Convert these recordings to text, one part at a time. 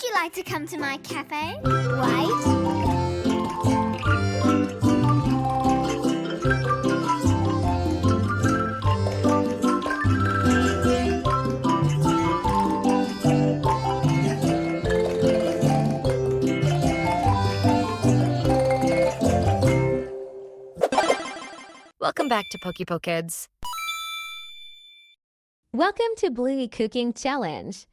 Would you like to come to my cafe? Right? Welcome back to Pokepo Kids. Welcome to Bluey Cooking Challenge.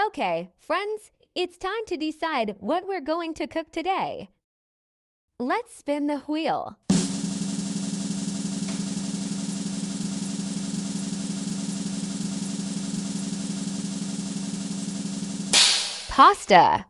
Okay, friends, it's time to decide what we're going to cook today. Let's spin the wheel. Pasta.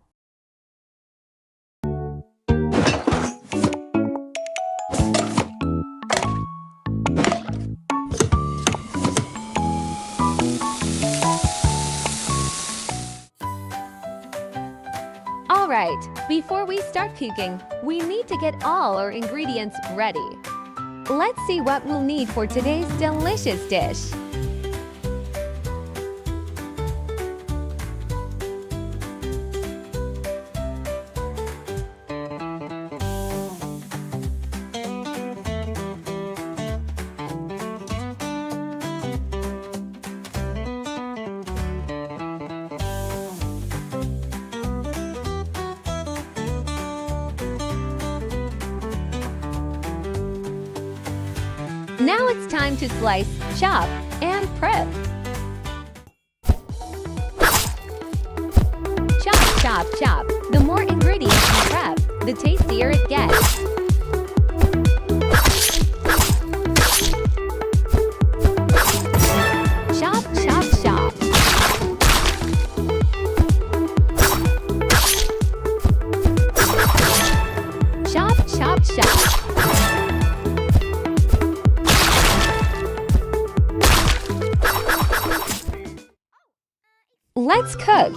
Alright, before we start cooking, we need to get all our ingredients ready. Let's see what we'll need for today's delicious dish. Now it's time to slice, chop, and prep. Chop, chop, chop. The more ingredients you prep, the tastier it gets. Chop, chop, chop. Chop, chop, chop. Let's cook.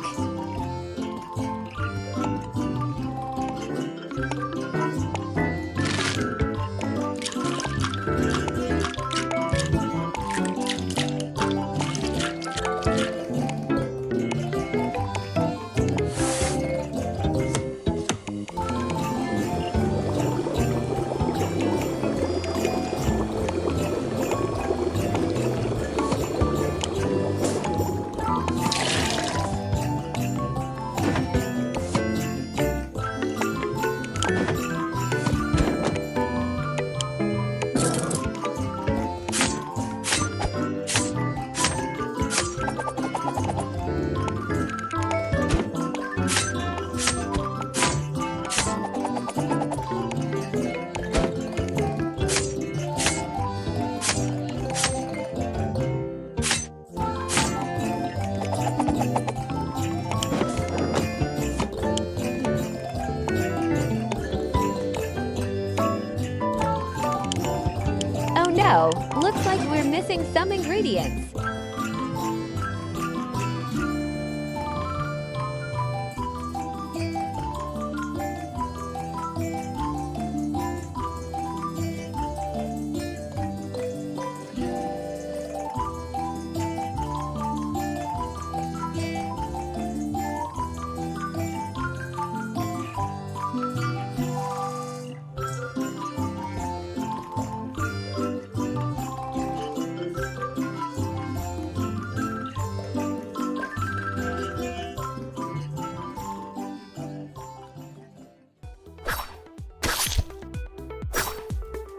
No, looks like we're missing some ingredients.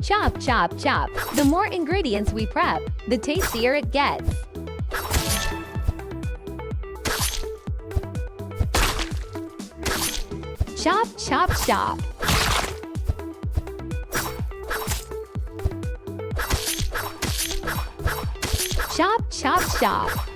Chop, chop, chop. The more ingredients we prep, the tastier it gets. Chop, chop, chop. Chop, chop, chop.